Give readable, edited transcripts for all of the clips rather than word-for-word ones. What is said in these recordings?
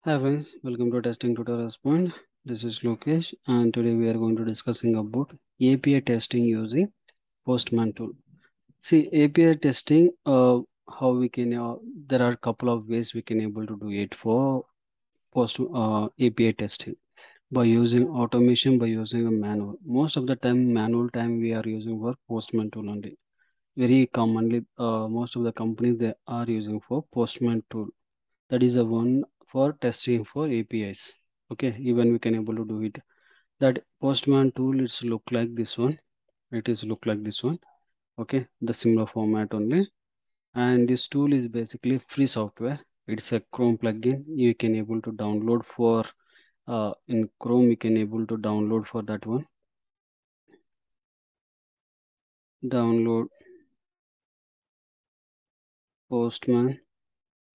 Hi friends, welcome to Testing Tutorials Point. This is Lokesh and today we are going to discussing about API testing using Postman tool. See API testing, how we can, there are a couple of ways we can able to do it for API testing by using automation, by using a manual. Most of the time manual time we are using for Postman tool only. Very commonly, most of the companies they are using for Postman tool. That is the one for testing for APIs. Okay, even we can able to do it. That Postman tool it's look like this one. It is look like this one. Okay, the similar format only. And this tool is basically free software. It's a Chrome plugin. You can able to download for in Chrome. You can able to download for that one. Download Postman.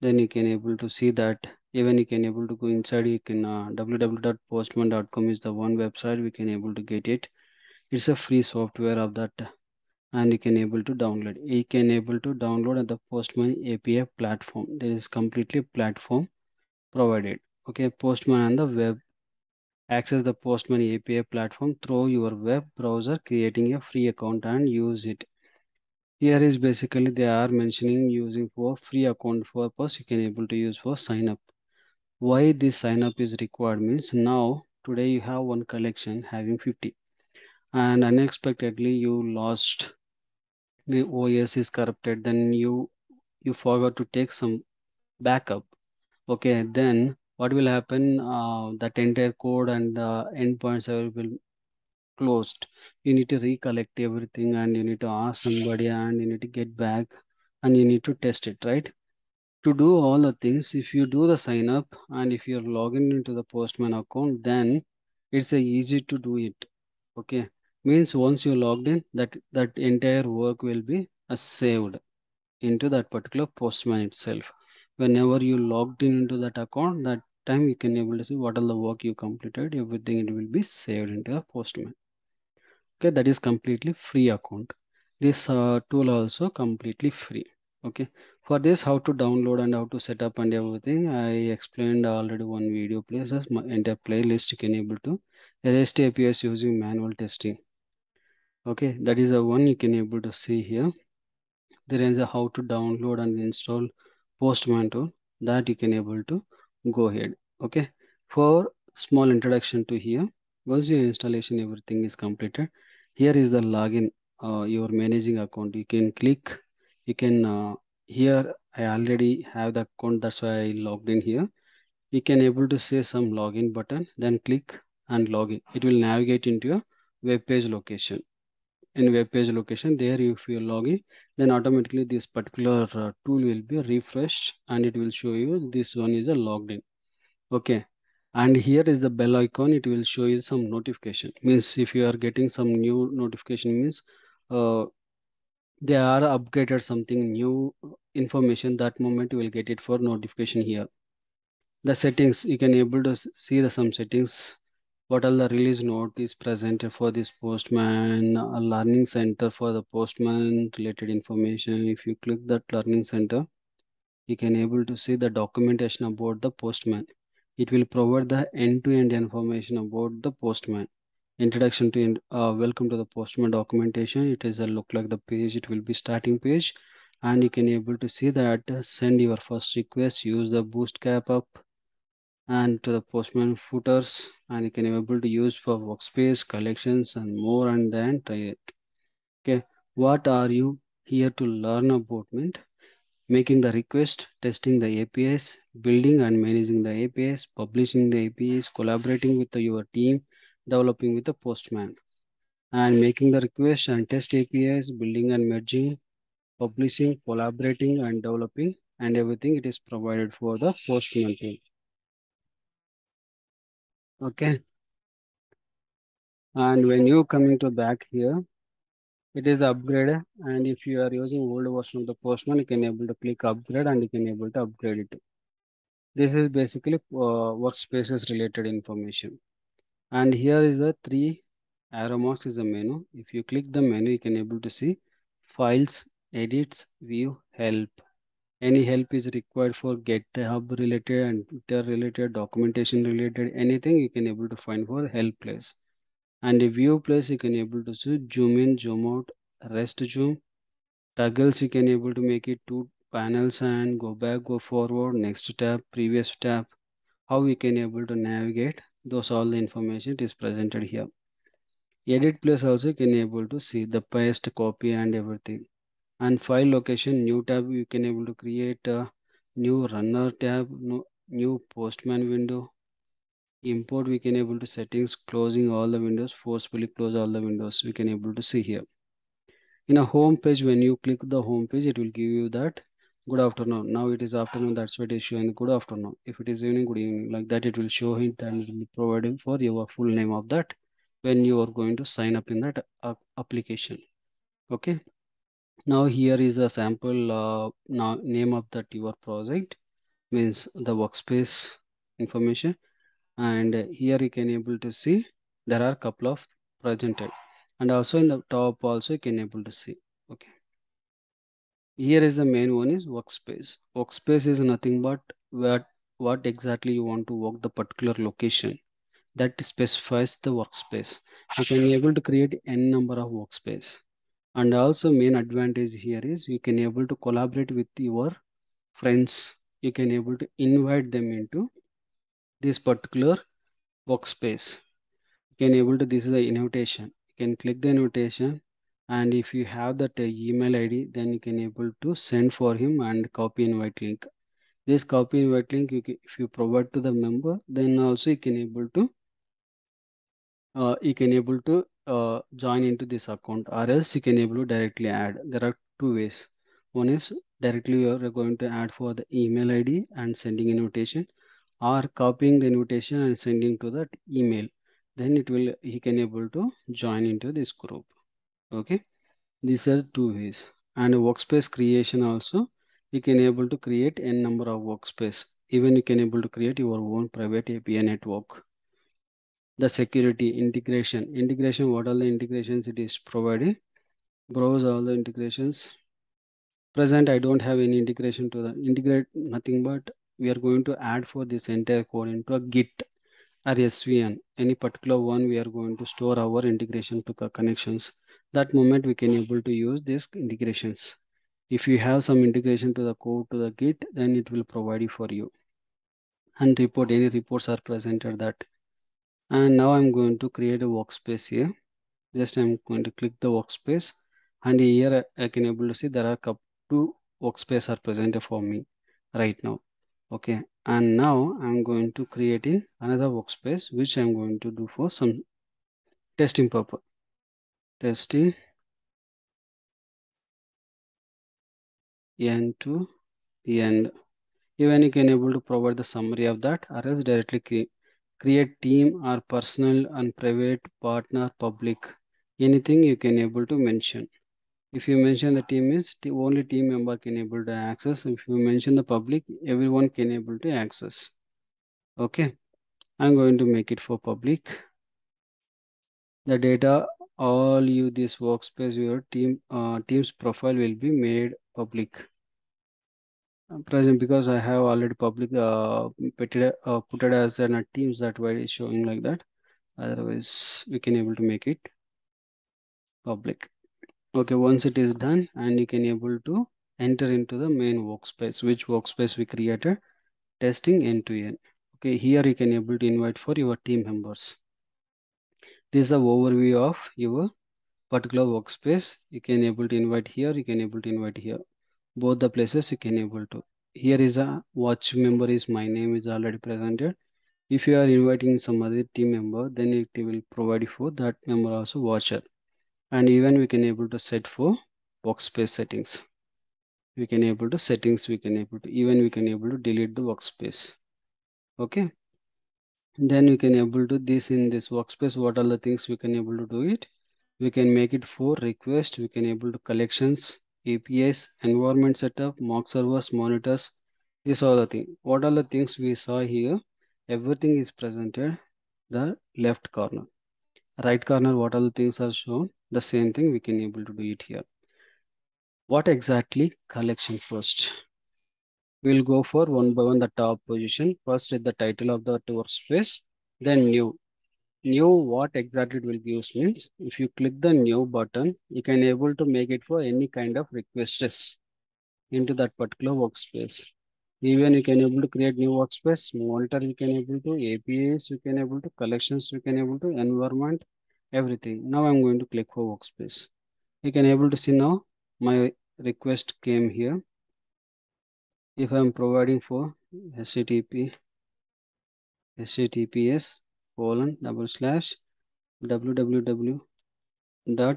Then you can able to see that. Even you can able to go inside. You can www.postman.com is the one website we can able to get it. It's a free software of that and you can able to download. You can able to download at the Postman API platform. There is completely platform provided. Okay, Postman and the web. Access the Postman API platform through your web browser, creating a free account and use it. Here is basically they are mentioning using for free account purpose you can able to use for sign up. Why this sign up is required means now today you have one collection having 50 and unexpectedly you lost the OS is corrupted, then you forgot to take some backup. Okay, then what will happen? That entire code and endpoints will closed. You need to recollect everything and you need to ask somebody and you need to get back and you need to test it, right? To do all the things, if you do the sign up and if you're logging into the Postman account, then it's easy to do it. Okay, means once you logged in, that entire work will be saved into that particular Postman itself. Whenever you logged in into that account, that time you can able to see what all the work you completed, everything it will be saved into a Postman. Okay, that is completely free account. This tool also completely free. Okay, for this how to download and how to set up and everything, I explained already one video places my entire playlist you can able to REST APIs using manual testing. Okay, that is the one you can able to see here. There is a how to download and install Postman tool that you can able to go ahead. Okay, for small introduction to here, once your installation everything is completed, here is the login, your managing account. You can click, you can here I already have the account, that's why I logged in here. You can able to say some login button, then click and login. It will navigate into your web page location. In web page location there, if you log in, then automatically this particular tool will be refreshed and it will show you this one is a logged in. Okay, and here is the bell icon. It will show you some notification, means if you are getting some new notification means uh, they are upgraded something new information, that moment you will get it for notification here. The settings you can able to see the some settings. What are the release note is presented for this Postman, a learning center for the Postman related information. If you click that learning center, you can able to see the documentation about the Postman. It will provide the end-to-end information about the Postman. Introduction to welcome to the Postman documentation. It is a look like the page. It will be starting page, and you can able to see that send your first request. Use the boost cap up and to the Postman footers, and you can able to use for workspace collections and more, and then try it. Okay, what are you here to learn about Mint? Making the request, testing the APIs, building and managing the APIs, publishing the APIs, collaborating with your team, developing with the Postman, and making the request and test APIs, building and merging, publishing, collaborating and developing, and everything it is provided for the Postman team. Okay, and when you coming to back here, it is upgraded, and if you are using old version of the Postman, you can able to click upgrade and you can able to upgrade it. This is basically workspaces related information. And here is the three arrow marks is a menu. If you click the menu, you can able to see files, edits, view, help. Any help is required for GitHub related and Twitter related, documentation related, anything you can able to find for help place. And the view place you can able to see zoom in, zoom out, rest zoom. Toggles you can able to make it two panels and go back, go forward, next tab, previous tab. How we can able to navigate, those all the information is presented here. Edit place also you can able to see the paste, copy and everything. And file location, new tab you can able to create a new runner tab, new postman window. Import we can able to settings, closing all the windows, forcefully close all the windows we can able to see here. In a home page, when you click the home page, it will give you that good afternoon. Now it is afternoon, that's why it is showing good afternoon. If it is evening, good evening, like that it will show it and it will be provided for your full name of that when you are going to sign up in that application. Okay. Now here is a sample now name of that your project, means the workspace information. And here you can able to see there are couple of presented, and also in the top also you can able to see. Okay, here is the main one is workspace. Workspace is nothing but what exactly you want to work the particular location, that specifies the workspace. You can be able to create n number of workspace. And also main advantage here is you can able to collaborate with your friends. You can able to invite them into this particular workspace. You can able to, this is the invitation. You can click the invitation, and if you have that email ID, then you can able to send for him and copy invite link. This copy invite link if you provide to the member, then also you can able to join into this account, or else you can able to directly add. There are two ways. One is directly you are going to add for the email ID and sending invitation, or copying the invitation and sending to that email. Then it will, he can able to join into this group. Okay, these are two ways. And workspace creation also, you can able to create n number of workspace. Even you can able to create your own private API network. The security integration, what all the integrations it is providing, browse all the integrations. Present I don't have any integration to the integrate, nothing but we are going to add for this entire code into a Git or SVN, any particular one we are going to store our integration to the connections. That moment we can able to use these integrations. If you have some integration to the code to the Git, then it will provide you for you. And report, any reports are presented that. And now I'm going to create a workspace here. Just I'm going to click the workspace, and here I can able to see there are two workspace are presented for me right now. Okay, and now I'm going to create in another workspace which I'm going to do for some testing purpose. Testing end to end. Even you can able to provide the summary of that, or else directly create team or personal and private partner public. Anything you can able to mention. If you mention the team is only team member can able to access. If you mention the public, everyone can able to access. Okay, I'm going to make it for public. The data, all you this workspace, your team's profile will be made public. Present because I have already public put it as an teams, that why it's showing like that. Otherwise, we can able to make it public. Okay, once it is done, and you can able to enter into the main workspace, which workspace we created, testing end to end. Okay, here you can able to invite for your team members. This is a overview of your particular workspace. You can able to invite here, you can able to invite here. Both the places you can able to. Here is a watch member is my name is already presented. If you are inviting some other team member, then it will provide you for that member also watcher. And even we can able to set for workspace settings. We can able to settings, we can able to, even we can able to delete the workspace. Okay, then we can able to this in this workspace, what are the things we can able to do it. We can make it for request, we can able to collections, APIs, environment setup, mock servers, monitors. These are the thing, what are the things we saw here. Everything is presented the left corner. Right corner, what are the things are shown, the same thing we can able to do it here. What exactly collection first? We'll go for one by one the top position. First is the title of the workspace, then new. New, what exactly it will give means if you click the new button, you can able to make it for any kind of requests into that particular workspace. Even you can able to create new workspace, monitor you can able to, APIs you can able to, collections you can able to, environment, everything. Now I'm going to click for workspace. You can able to see now my request came here. If I'm providing for https colon double slash www dot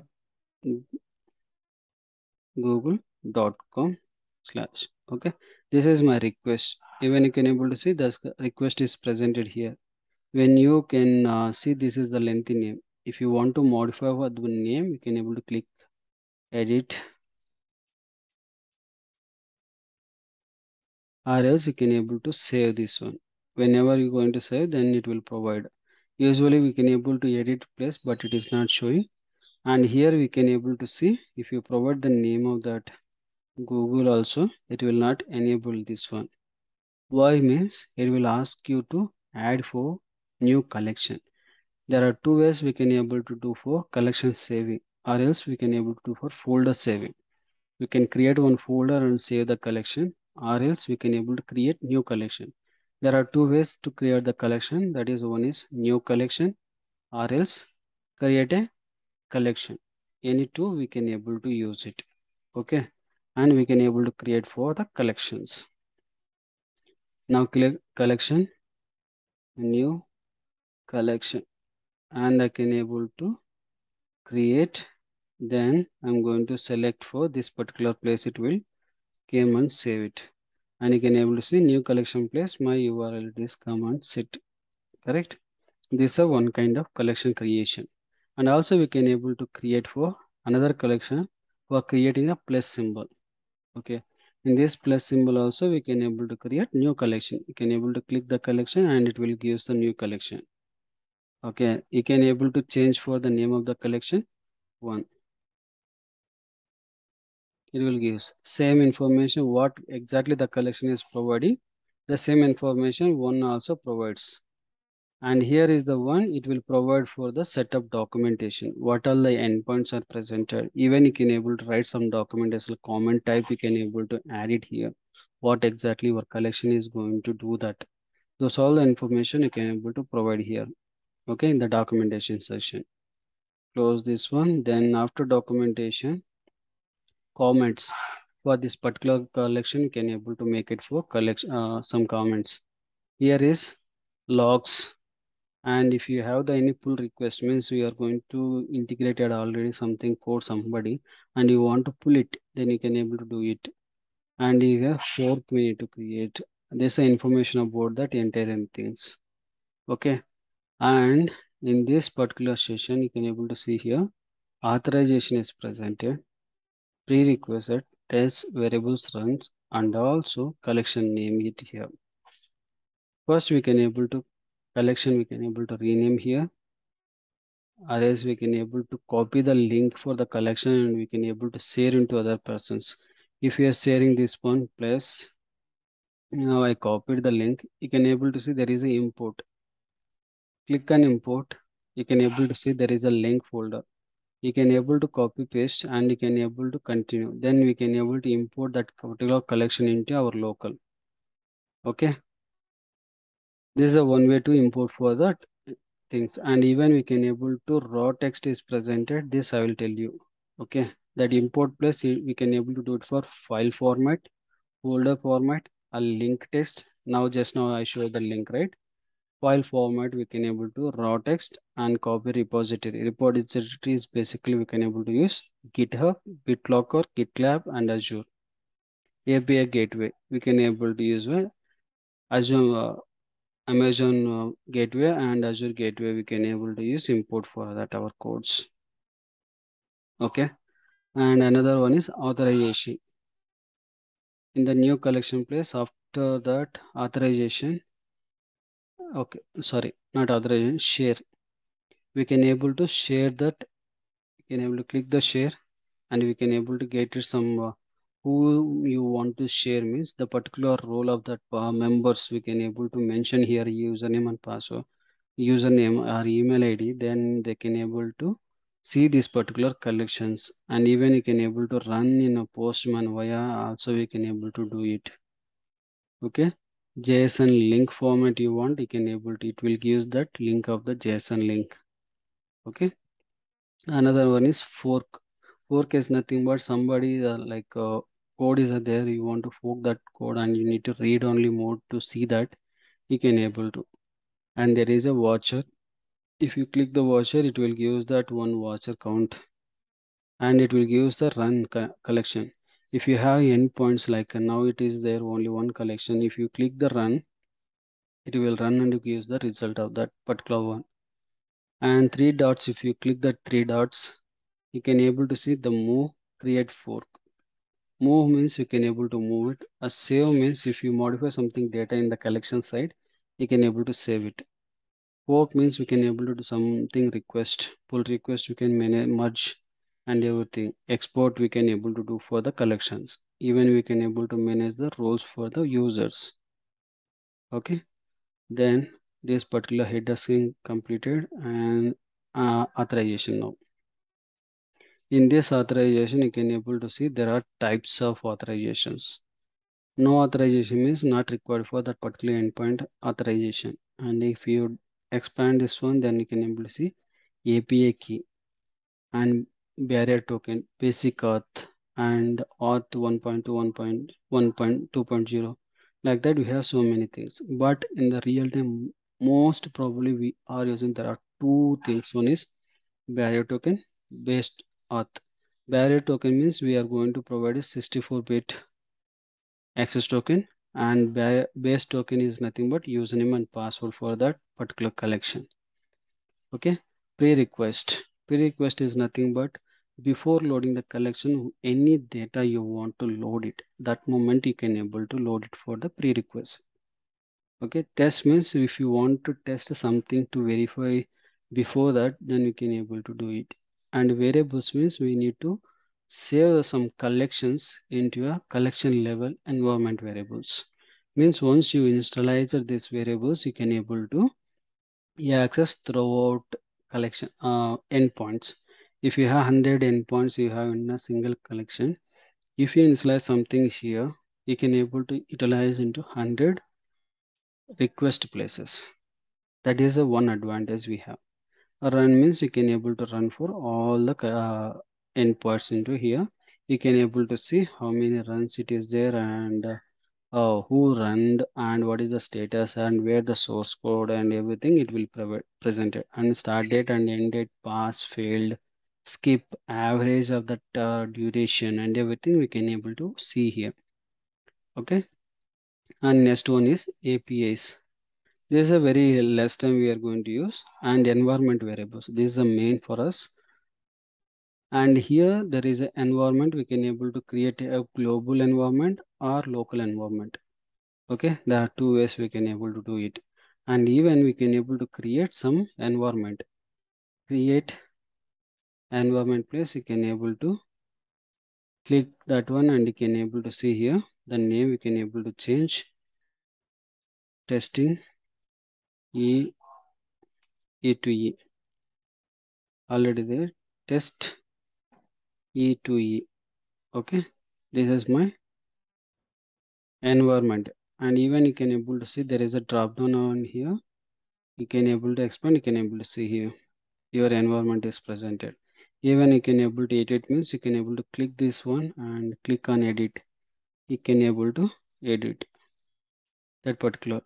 google.com slash, okay, this is my request. Even you can able to see the request is presented here. When you can see, this is the lengthy name. If you want to modify what the name, you can able to click edit, or else you can able to save this one. Whenever you're going to save, then it will provide. Usually we can able to edit place, but it is not showing. And here we can able to see, if you provide the name of that Google also, it will not enable this one. Why means it will ask you to add for new collection. There are two ways we can able to do for collection saving, or else we can able to do for folder saving. We can create one folder and save the collection, or else we can able to create new collection. There are two ways to create the collection. That is, one is new collection, or else create a collection. Any two we can able to use it. Okay, and we can able to create for the collections. Now click collection, new collection, and I can able to create. Then I'm going to select for this particular place, it will came and save it. And you can able to see new collection place, my URL is come and sit, correct. This is one kind of collection creation. And also we can able to create for another collection for creating a plus symbol. Okay, in this plus symbol also we can able to create new collection. You can able to click the collection and it will give the new collection. Okay, you can able to change for the name of the collection one. It will give same information what exactly the collection is providing. The same information one also provides. And here is the one, it will provide for the setup documentation. What all the endpoints are presented. Even you can able to write some documentation comment type, you can able to add it here. What exactly your collection is going to do that. Those all the information you can able to provide here. Okay, in the documentation section. Close this one. Then after documentation, comments. For this particular collection, you can able to make it for collection some comments. Here is logs. And if you have the any pull request, means we are going to integrate it already something for somebody and you want to pull it, then you can able to do it. And you have fork we need to create. This is information about that entire things. Okay. And in this particular session, you can able to see here authorization is presented, prerequisite, test variables runs, and also collection name it here. First, we can able to collection we can able to rename here. Otherwise, we can able to copy the link for the collection and we can able to share into other persons. If you are sharing this one place, now I copied the link. You can able to see there is a import. Click on import. You can able to see there is a link folder. You can able to copy paste and you can able to continue. Then we can able to import that particular collection into our local. Okay. This is a one way to import for that things. And even we can able to raw text is presented. This I will tell you. Okay. That import plus we can able to do it for file format, folder format, a link text. Now I showed the link, right? File format we can able to raw text and copy repository. Repository is basically we can able to use GitHub, BitLocker, GitLab and Azure. API gateway we can able to use Azure, Amazon gateway and Azure gateway we can able to use import for that our codes. Okay. And another one is authorization. In the new collection place, after that authorization, okay, sorry, not authorization, share. We can able to share that. We can able to click the share and we can able to get it some who you want to share means the particular role of that members we can able to mention here username and password, username or email ID, then they can able to see these particular collections, and even you can able to run in a postman via also we can able to do it. Okay, JSON link format you want, you can able to, it will give that link of the JSON link. Okay, another one is fork. Fork is nothing but somebody code is there, you want to fork that code and you need to read only mode to see that, you can able to. And there is a watcher. If you click the watcher, it will give that one watcher count, and it will give the run collection. If you have endpoints like now it is there only one collection, if you click the run, it will run and gives the result of that particular one. And three dots, if you click the three dots, you can able to see the move, create fork. Move means you can able to move it. A save means if you modify something data in the collection side, you can able to save it. Fork means we can able to do something request, pull request, we can manage, merge and everything. Export we can able to do for the collections. Even we can able to manage the roles for the users. Okay. Then this particular header sync completed, and authorization now. In this authorization, you can able to see there are types of authorizations. No authorization means not required for that particular endpoint authorization. And if you expand this one, then you can able to see API key and barrier token, basic auth, and auth 1.2, 1.2.0. Like that, we have so many things. But in the real time, most probably we are using, there are two things. One is barrier token based auth. Barrier token means we are going to provide a 64-bit access token, and base token is nothing but username and password for that particular collection. Okay, pre-request. Pre-request is nothing but before loading the collection, any data you want to load it, that moment you can able to load it for the pre-request. Okay, test means if you want to test something to verify before that, then you can able to do it. And variables means we need to save some collections into a collection level environment variables. Means once you instalize these variables, you can able to access throughout collection endpoints. If you have 100 endpoints you have in a single collection, if you initialize something here, you can able to utilize into 100 request places. That is the one advantage we have. A run means you can able to run for all the endpoints into here. You can able to see how many runs it is there, and who run and what is the status and where the source code and everything it will provide presented, and start date and end date, pass, failed, skip, average of that duration and everything we can able to see here. Okay, and next one is APIs. This is a very less time we are going to use, and environment variables. This is the main for us. And here there is an environment we can able to create a global environment or local environment. Okay, there are two ways we can able to do it. And even we can able to create some environment. Create environment place, you can able to click that one and you can able to see here the name we can able to change. Testing E to E. Already there. Test E to E. Okay, this is my environment. And even you can able to see there is a drop down on here. You can able to expand, you can able to see here your environment is presented. Even you can able to edit means you can able to click this one and click on edit. You can able to edit that particular.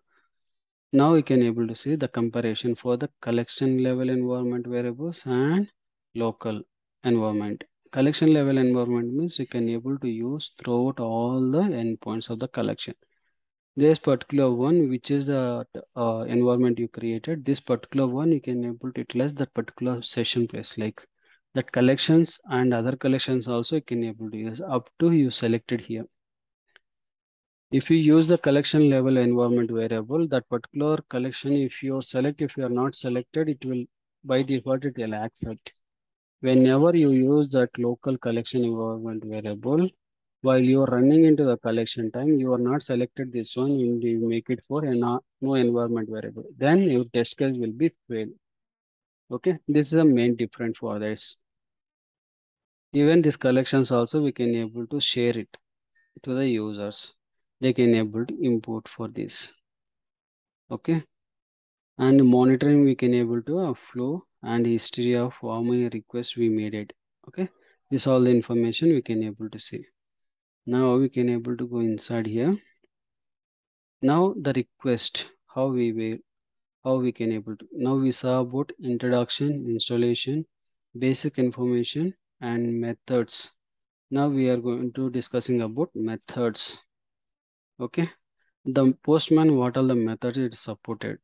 Now you can able to see the comparison for the collection level environment variables and local environment. Collection level environment means you can able to use throughout all the endpoints of the collection. This particular one, which is the environment you created, this particular one you can able to utilize that particular session place, like that collections and other collections also you can able to use up to you selected here. If you use the collection level environment variable, that particular collection, if you select, if you are not selected, it will by default it will accept. Whenever you use that local collection environment variable, While you are running into the collection time, you are not selected this one and you make it for a no environment variable. Then your test case will be fail. Okay, this is the main difference for this. Even these collections also we can able to share it to the users. They can able to import for this. Okay, and monitoring we can able to flow and history of how many requests we made it. Okay, this all the information we can able to see. Now we can able to go inside here. Now the request, how we can able to. Now we saw about introduction, installation, basic information, and methods. Now we are going to discussing about methods. Okay, the Postman, what are the methods it is supported?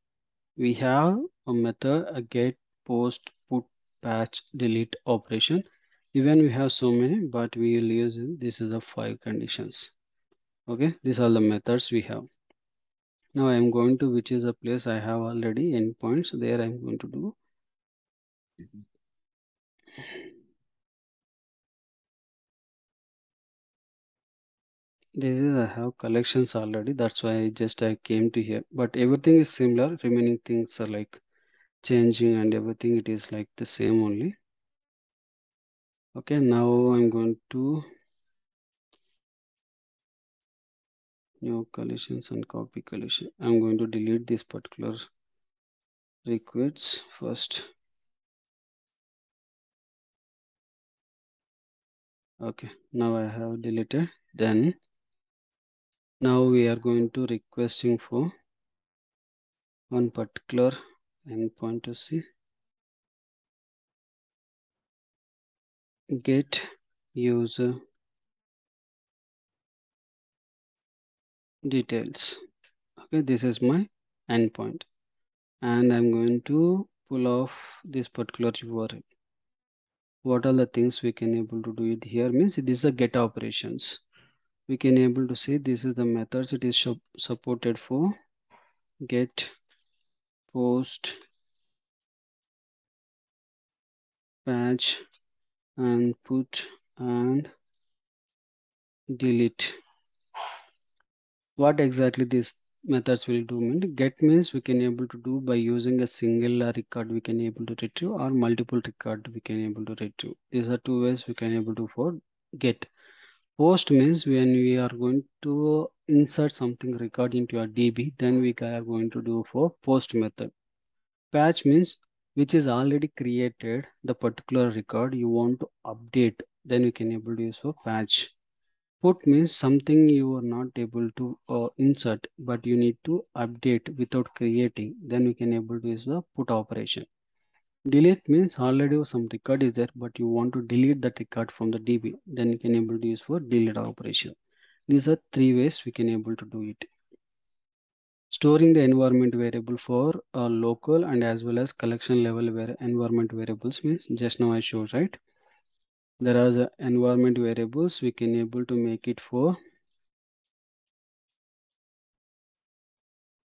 We have a method, a get, post, put, patch, delete operation. Even we have so many, but we will use this is the 5 conditions. Okay, these are the methods we have. Now I am going to which is a place I have already endpoints. There I am going to do. This is I have collections already. That's why I came to here. But everything is similar. Remaining things are like changing and everything. It is like the same only. Okay, now I'm going to new collisions and copy collision. I'm going to delete this particular requests first. Okay, now I have deleted. Then now we are going to requesting for one particular endpoint to see get user details. Okay, this is my endpoint, and I'm going to pull off this particular URL. What are the things we can able to do it here means this is a get operations. We can able to see this is the methods it is supported for get, post, patch, and put and delete. What exactly these methods will do mean get means we can able to do by using a single record we can able to retrieve or multiple record we can able to retrieve. These are two ways we can able to for get. Post means when we are going to insert something record into your DB, then we are going to do for post method. Patch means which is already created the particular record you want to update, then we can able to use for patch. Put means something you are not able to insert, but you need to update without creating. Then we can able to use the put operation. Delete means already some record is there, but you want to delete that record from the DB. Then you can able to use for delete operation. These are three ways we can able to do it. Storing the environment variable for local and as well as collection level where environment variables means just now I showed right. There are the environment variables we can able to make it for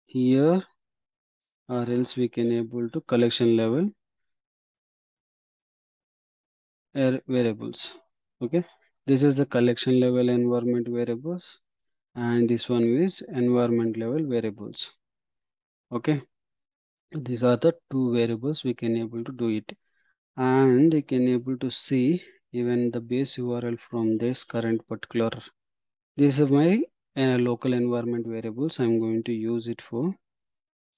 here or else we can able to collection level variables. Okay, this is the collection level environment variables and this one is environment level variables. Okay, these are the two variables we can able to do it, and you can able to see even the base URL from this current particular. This is my local environment variables. I'm going to use it for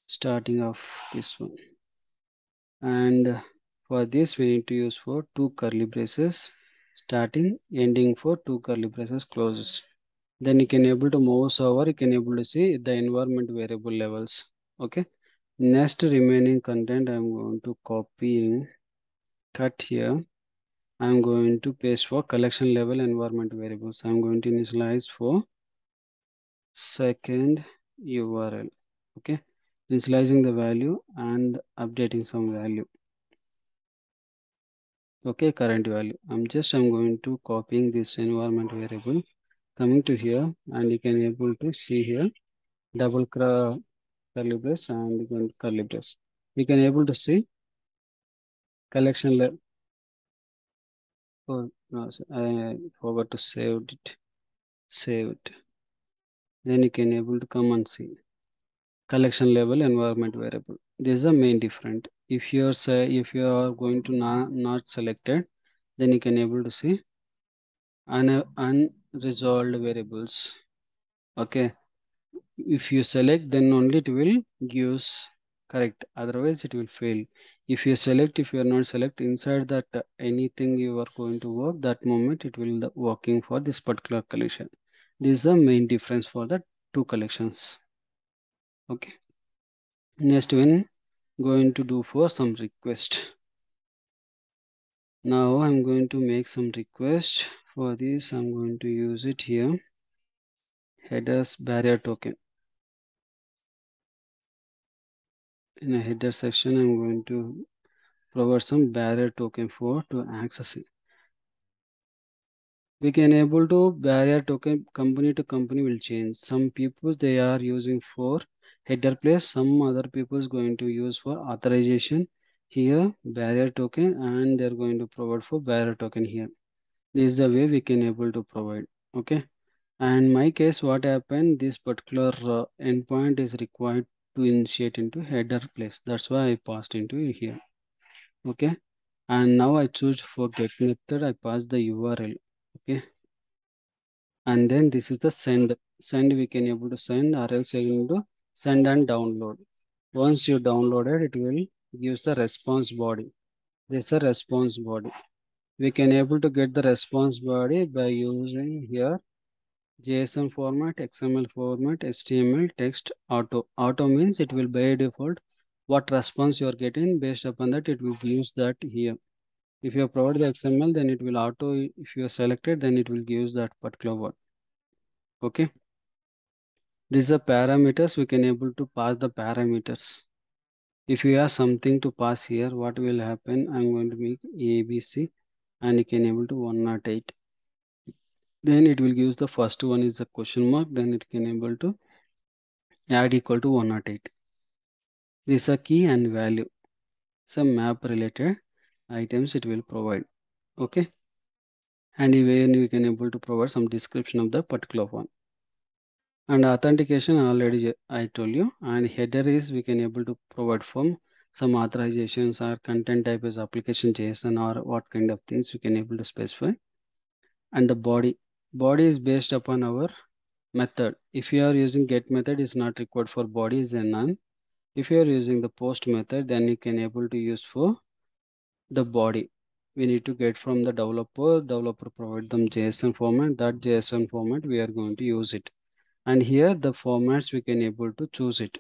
starting of this one, and for this we need to use for two curly braces starting ending for two curly braces closes. Then you can able to mouse over, you can able to see the environment variable levels. Okay, next remaining content I'm going to copy cut here. I'm going to paste for collection level environment variables. I'm going to initialize for second URL. Okay, initializing the value and updating some value. Okay, current value. I'm going to copying this environment variable, coming to here, and you can able to see here double curly brace and then curly brace. You can able to see collection level. Oh, no, I forgot to save it. save it. Then you can able to come and see collection level environment variable. This is the main difference. If you are going to not selected, then you can able to see unresolved variables. Okay, if you select, then only it will gives correct, otherwise it will fail. If you select, if you are not select inside that anything you are going to work, that moment it will the working for this particular collection. This is the main difference for the two collections. Okay, next when going to do for some request. Now I'm going to make some request. For this I'm going to use it here, headers barrier token. In a header section I'm going to provide some barrier token for to access it. We can able to barrier token company to company will change. Some people they are using for header place, some other people is going to use for authorization here barrier token, and they're going to provide for barrier token here. This is the way we can able to provide. Okay, and my case what happened, this particular endpoint is required to initiate into header place, that's why I passed into here. Okay, and now I choose for get method, I pass the URL. Okay, and then this is the send we can able to send, or else you need to send and download. Once you download it, it will gives the response body. This is a response body. We can able to get the response body by using here JSON format, XML format, HTML, text, auto. Auto means it will by default what response you are getting, based upon that it will use that here. If you provide the XML, then it will auto, if you are selected, then it will use that particular word. Okay, these are parameters, we can able to pass the parameters. If you have something to pass here, what will happen, I'm going to make ABC and you can able to 108. Then it will use the first one is the question mark, then it can able to add equal to 108. This is a key and value, some map related items it will provide. Okay, and even we can able to provide some description of the particular one. And authentication already I told you, and header is we can able to provide from some authorizations or content type is application JSON or what kind of things we can able to specify. And the body is based upon our method. If you are using get method, is not required for body, is a none. If you are using the post method, then you can able to use for the body. We need to get from the developer provide them JSON format, that JSON format we are going to use it. And here the formats we can able to choose it.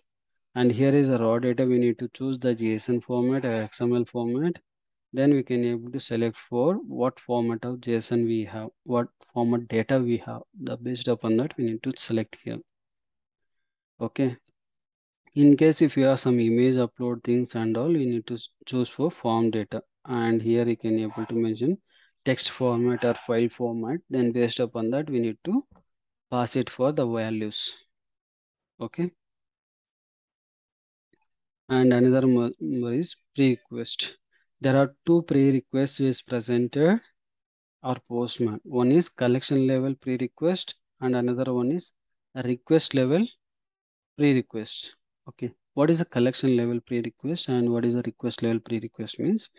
And here is a raw data, we need to choose the JSON format or XML format. Then we can able to select for what format of JSON we have, what format data we have. The based upon that we need to select here. Okay, in case if you have some image upload things and all, you need to choose for form data, and here you can able to mention text format or file format. Then based upon that we need to pass it for the values. Okay, and another more is pre-request. There are two pre-requests is presented or postman. One is collection level pre-request and another one is a request level pre-request. Okay, what is a collection level pre-request and what is a request level pre-request means?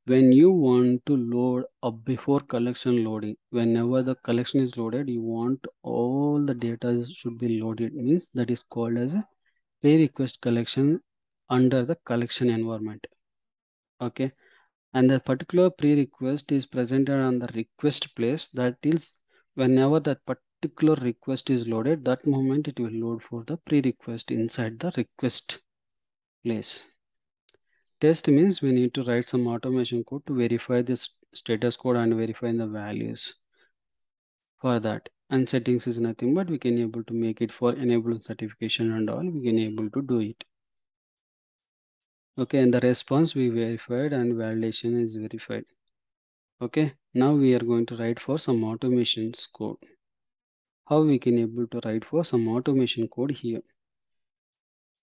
When you want to load up before collection loading, whenever the collection is loaded, you want all the data should be loaded, means that is called as a pre-request collection under the collection environment. Okay, and the particular pre-request is presented on the request place, that is whenever that particular request is loaded, that moment it will load for the pre-request inside the request place. Test means we need to write some automation code to verify this status code and verify the values for that. And settings is nothing but we can able to make it for enable certification and all, we can able to do it. Okay, and the response we verified and validation is verified. Okay, now we are going to write for some automations code. How we can able to write for some automation code here.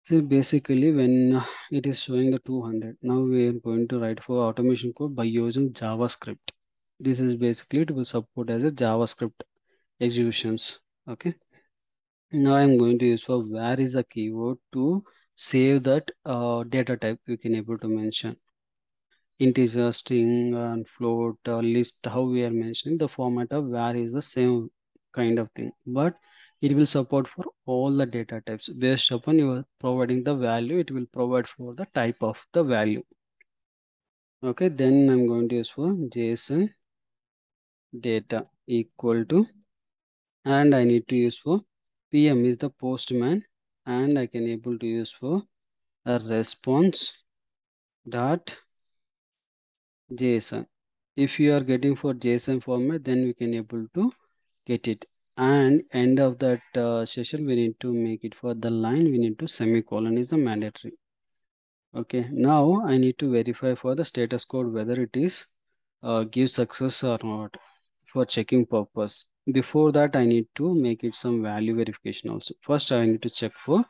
So basically when it is showing the 200, now we are going to write for automation code by using JavaScript. This is basically to support as a JavaScript. executions. Okay, now I'm going to use for where is a keyword to save that data type. We can able to mention integer, string, and float, list. How we are mentioning the format of where is the same kind of thing, but it will support for all the data types based upon you are providing the value. It will provide for the type of the value. Okay, then I'm going to use for JSON data equal to, and I need to use for PM is the postman, and I can able to use for a response dot JSON. If you are getting for JSON format, then we can able to get it. And end of that session, we need to make it for the line. We need to semicolon is the mandatory. Okay, now I need to verify for the status code whether it is give success or not for checking purpose. Before that, I need to make it some value verification also. First, I need to check for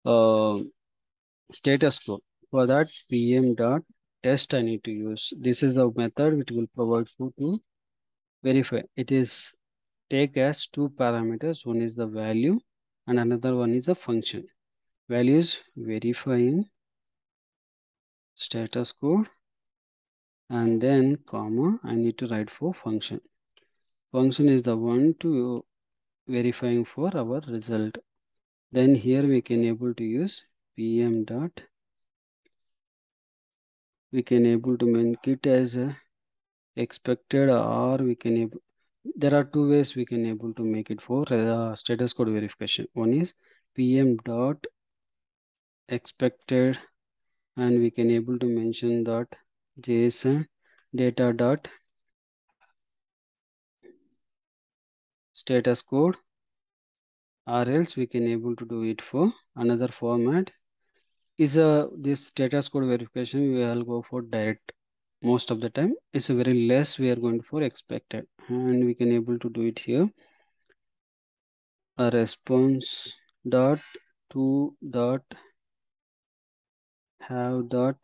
uh, status code. For that, pm dot test I need to use. This is a method which will provide for to verify. It is take as two parameters. One is the value and another one is a function. Value is verifying status code, and then comma I need to write for function. Function is the one to verifying for our result. Then here we can able to use pm dot, we can able to make it as a expected, or we can able, there are two ways we can able to make it for status code verification. One is pm dot expected, and we can able to mention that json data dot status code, or else we can able to do it for another format is a this status code verification. We will go for direct. Most of the time it's a very less we are going for expected, and we can able to do it here. A response dot to dot have dot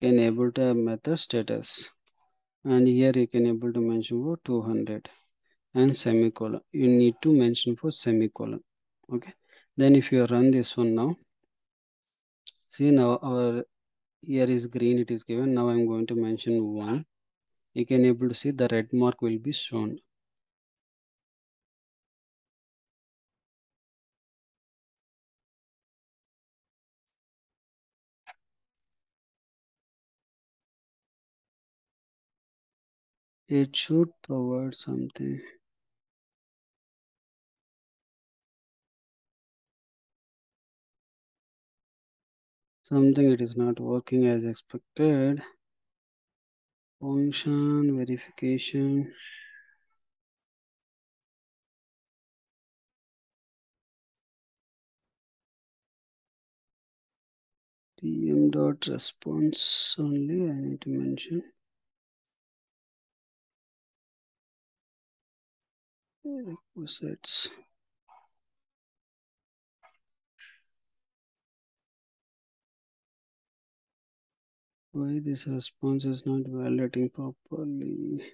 enable to method status, and here you can able to mention for 200 and semicolon. You need to mention for semicolon. Okay, then if you run this one now, see now our here is green, it is given. Now I'm going to mention one. You can able to see the red mark will be shown. It should provide something. Something it is not working as expected. Function verification. PM dot response only I need to mention. Requisites. Why this response is not validating properly?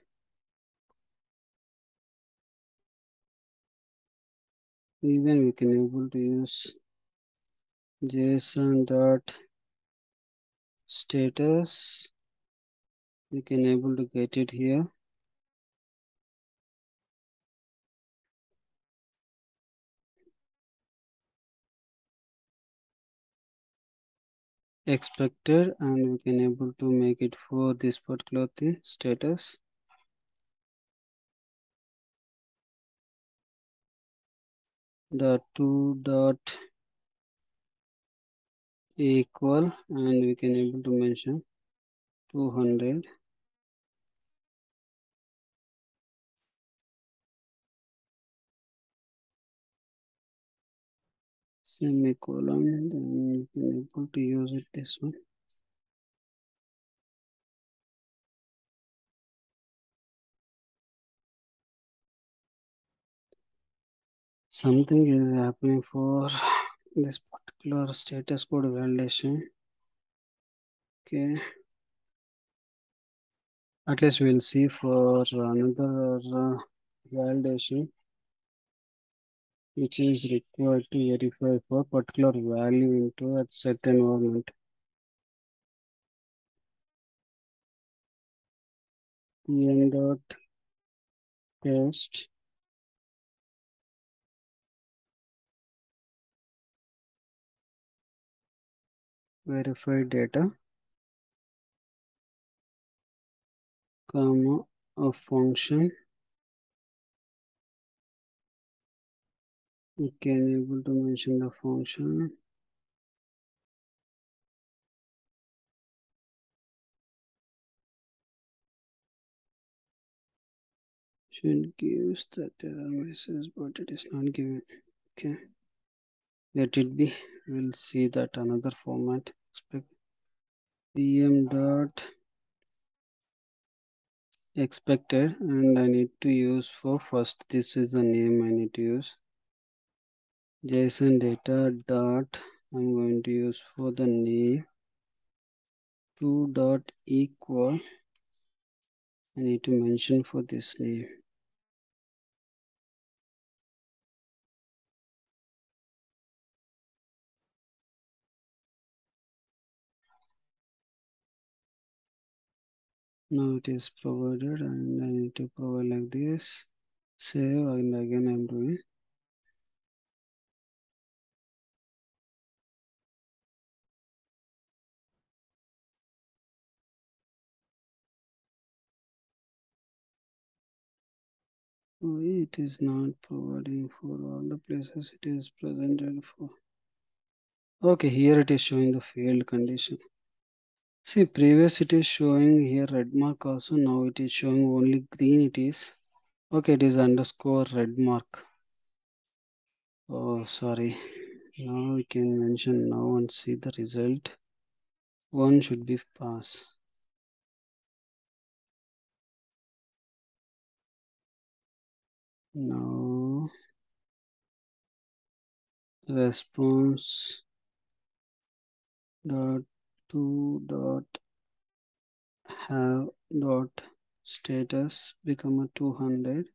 Even we can able to use JSON dot status. We can able to get it here. Expected, and we can able to make it for this particular thing status. Dot two dot equal, and we can able to mention 200 semicolon, then we can able to use it this one. Something is happening for this particular status code validation. Okay, at least we'll see for another validation which is required to verify for particular value into a set environment. Pm dot test verified data, comma, a function. You can able to mention the function. Should give that error message, but it is not given. Okay, let it be. We'll see that another format. Pm dot expected, and I need to use for first. This is the name I need to use. JSON data dot. I'm going to use for the name 2 dot equal. I need to mention for this name. Now it is provided, and I need to provide like this. Save, and again I'm doing. Why it is not providing for all the places it is presented for. Okay, here it is showing the failed condition. See, previous it is showing here red mark also. Now it is showing only green. It is okay. It is underscore red mark. Oh, sorry. Now we can mention now and see the result. One should be pass. Now response dot to dot have dot status become a 200.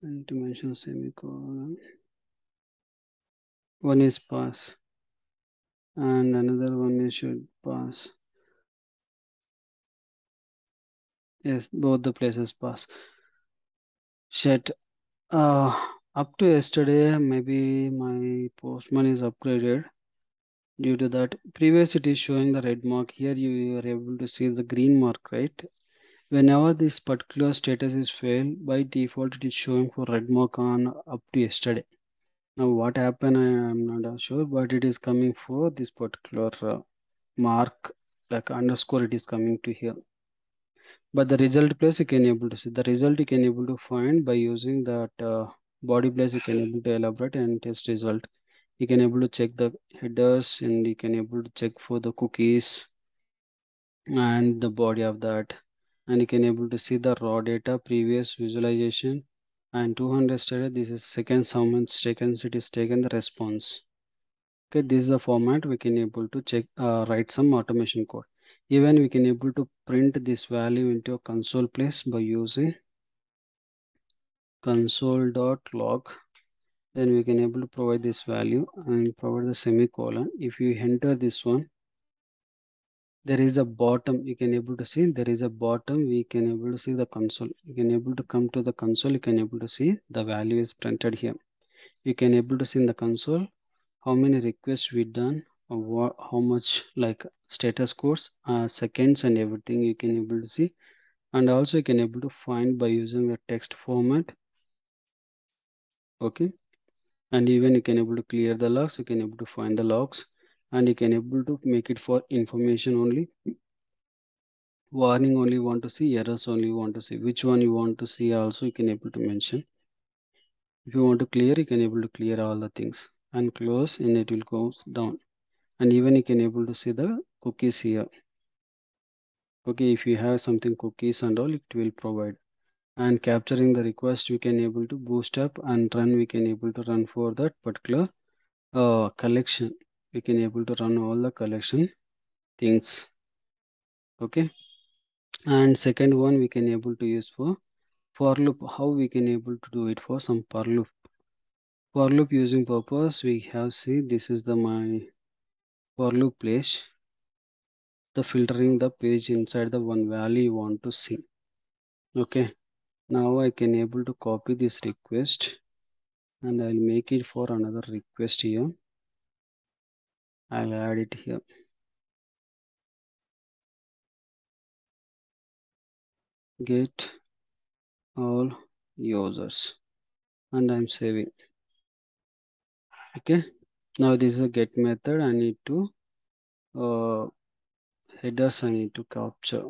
I need to mention semicolon. One is pass and another one is should pass. Yes, both the places pass. Shit. Up to yesterday, maybe my postman is upgraded. Due to that, previous it is showing the red mark. Here you are able to see the green mark, right? Whenever this particular status is failed, by default it is showing for red mark on up to yesterday. Now what happened, I am not sure, but it is coming for this particular mark, like underscore it is coming to here. But the result place you can able to see. The result you can able to find by using that body place you can able to elaborate and test result. You can able to check the headers and you can able to check for the cookies and the body of that, and you can able to see the raw data previous visualization and 200 stated. This is second how much seconds it is taken the response. Okay, this is the format we can able to check write some automation code. Even we can able to print this value into a console place by using console.log. Then we can able to provide this value and provide the semicolon. If you enter this one, there is a bottom. You can able to see there is a bottom. We can able to see the console. You can able to come to the console. You can able to see the value is printed here. You can able to see in the console how many requests we done, or what, how much like status codes, seconds and everything you can able to see. And also you can able to find by using the text format. Okay, and even you can able to clear the logs. You can able to find the logs, and you can able to make it for information only. Warning only want to see, errors only want to see. Which one you want to see also you can able to mention. If you want to clear, you can able to clear all the things and close, and it will go down. And even you can able to see the cookies here. Okay, if you have something cookies and all, it will provide. And capturing the request, we can able to boost up and run. We can able to run for that particular collection. We can able to run all the collection things. Okay, and second one we can able to use for For loop, how we can able to do it? For some for loop using purpose, we have see this is the my for loop place, the filtering the page inside the one value you want to see. Okay, now I can able to copy this request and I'll make it for another request here. I'll add it here. Get all users and I'm saving. Okay, now this is a get method. I need to headers I need to capture.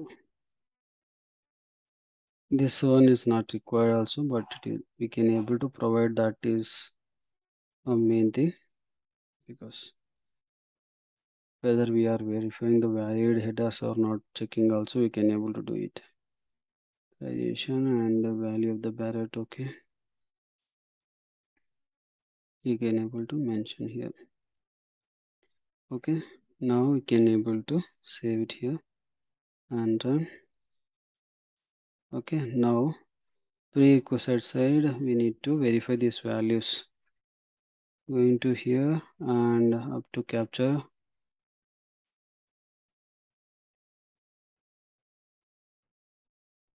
This one is not required also, but we can able to provide that is a main thing, because whether we are verifying the valid headers or not checking also we can able to do it. Variation and the value of the barrett. Okay, you can able to mention here. Okay, now we can able to save it here and run. Okay, now prerequisite side we need to verify these values. Going to here and up to capture,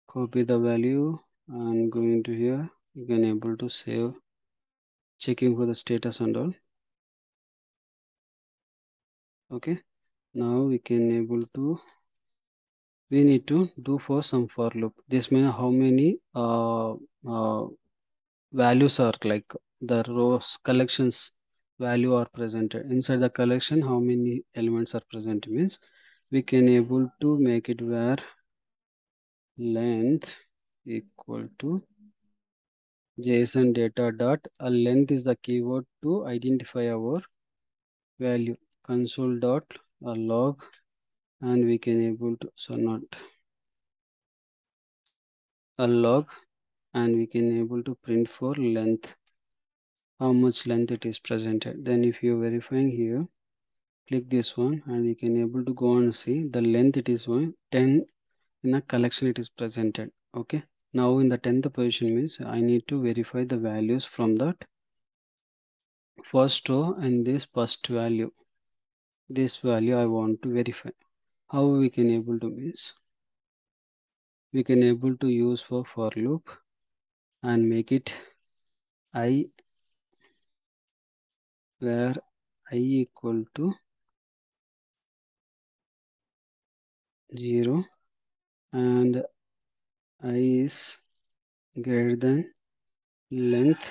copy the value and going to here you can able to save, checking for the status and all. Okay, now we can able to, we need to do for some for loop. This means how many values are like the rows collections value are presented inside the collection, how many elements are present means we can able to make it where length equal to JSON data dot a length is the keyword to identify our value, console dot a log, and we can able to, so not a log, and we can able to print for length, how much length it is presented. Then if you verifying here, click this one and you can able to go and see the length it is 10 in a collection it is presented. Okay, now in the 10th position means I need to verify the values from that first row and this first value. This value I want to verify. How we can able to means we can able to use for loop and make it I where I equal to 0 and I is greater than length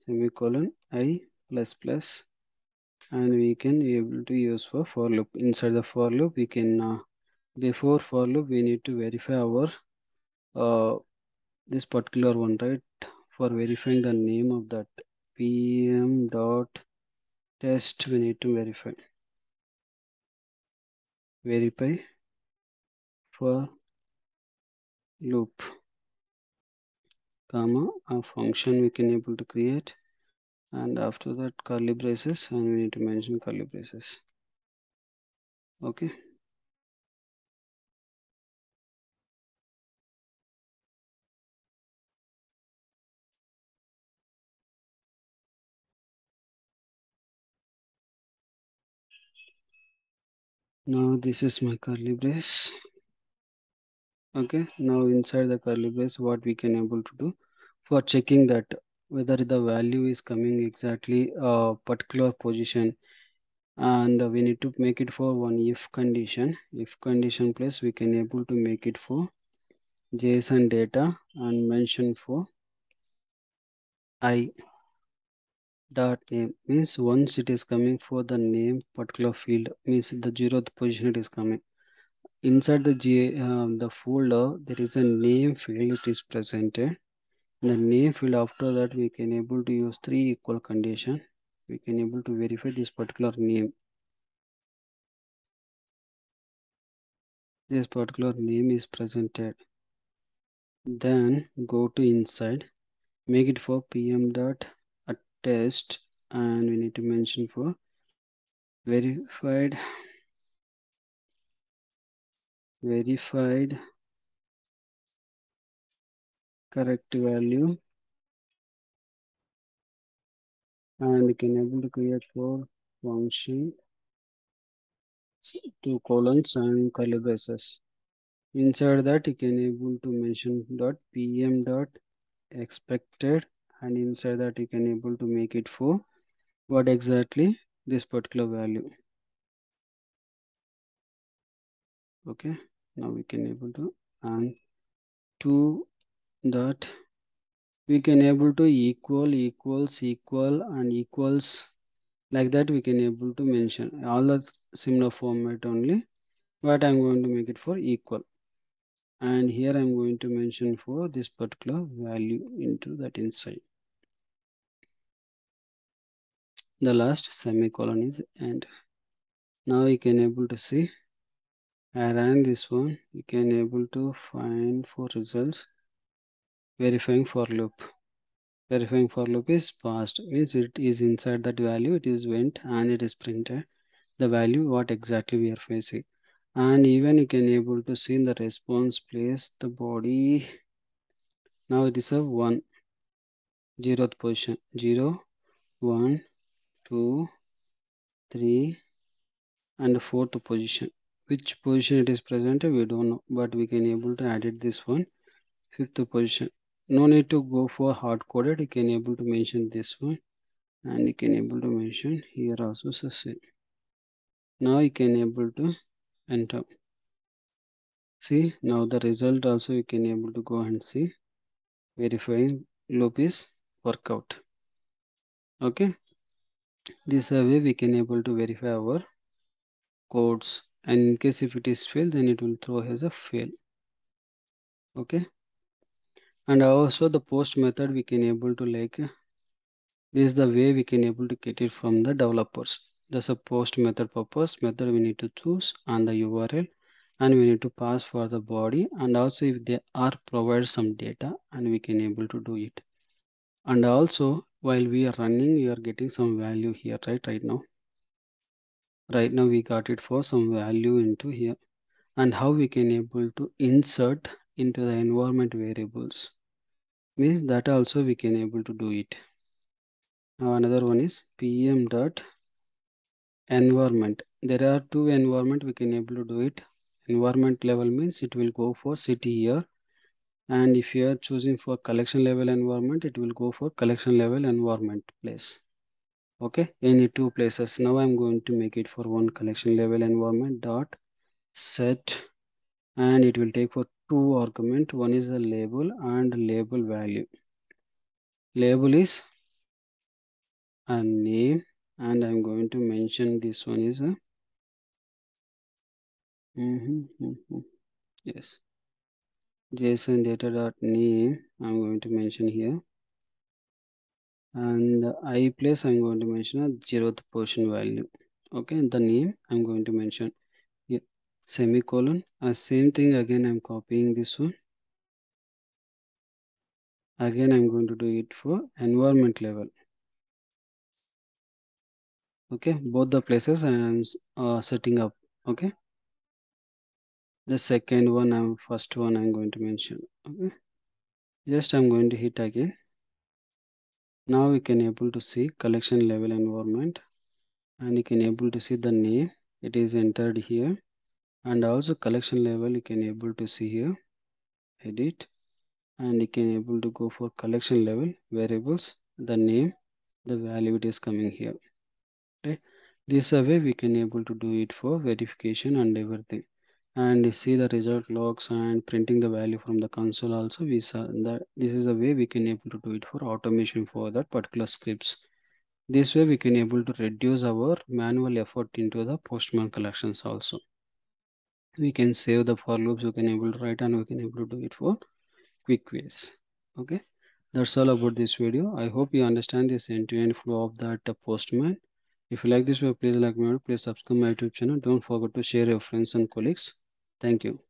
semicolon I plus plus, and we can be able to use for loop. Inside the for loop we can before for loop we need to verify our this particular one, right? For verifying the name of that pm dot test we need to verify for loop comma a function we can able to create, and after that curly braces and we need to mention curly braces. Okay, now this is my curly brace. Okay, now inside the curly brace what we can able to do for checking that whether the value is coming exactly a particular position, and we need to make it for one if condition plus we can able to make it for JSON data and mention for I dot name means once it is coming for the name particular field means the 0th position it is coming inside the folder there is a name field it is presented. The name field after that we can able to use three equal condition, we can able to verify this particular name. This particular name is presented, then go to inside, make it for pm dot attest, and we need to mention for verified verified correct value, and you can able to create for function, 2 colons and curly braces. Inside that you can able to mention dot pm dot expected, and inside that you can able to make it for what exactly this particular value. Okay, now we can able to, and to that we can able to equal and equals, like that we can able to mention all the similar format only, but I'm going to make it for equal, and here I'm going to mention for this particular value into that inside. The last semicolon is end. Now you can able to see I ran this one, you can able to find for results verifying for loop. Verifying for loop is passed, means it is inside that value, it is went and it is printed the value what exactly we are facing. And even you can able to see in the response place the body. Now it is a 1 zeroth position, 0 1 2 3 and fourth position. Which position it is present we don't know, but we can able to add it this one, fifth position. No need to go for hard coded, you can able to mention this one, and you can able to mention here also the same. Now you can able to enter. See, now the result also you can able to go and see verifying loop is workout. Okay, this way we can able to verify our codes, and in case if it is fail, then it will throw as a fail. Okay, and also the post method we can able to like this is the way we can able to get it from the developers. There's a post method purpose method we need to choose and the URL, and we need to pass for the body, and also if they are provide some data and we can able to do it. And also while we are running, we are getting some value here, right now. Right now we got it for some value into here, and how we can able to insert into the environment variables, means that also we can able to do it. Now another one is pm dot environment. There are two environment we can able to do it. Environment level means it will go for city here, and if you are choosing for collection level environment, it will go for collection level environment place. Okay, any two places. Now I'm going to make it for one collection level environment dot set, and it will take for two argument. One is the label and label value. Label is a name, and I'm going to mention this one is a yes, JSON data dot name. I'm going to mention here, and I place I'm going to mention a 0th position value. Okay, the name I'm going to mention here, semicolon. Same thing again, I'm copying this one. Again, I'm going to do it for environment level. Okay, both the places I am setting up. Okay, the second one, first one I'm going to mention. Okay, just I'm going to hit again. Now we can able to see collection level environment, and you can able to see the name. It is entered here, and also collection level you can able to see here. Edit, and you can able to go for collection level variables, the name, the value it is coming here. Right, this way we can able to do it for verification and everything, and see the result logs and printing the value from the console. Also we saw that this is the way we can able to do it for automation for that particular scripts. This way we can able to reduce our manual effort into the postman collections. Also we can save the for loops, we can able to write, and we can able to do it for quick ways. Okay, that's all about this video. I hope you understand this end-to-end flow of that postman. If you like this video, please like me, please subscribe my YouTube channel. Don't forget to share your friends and colleagues. Thank you.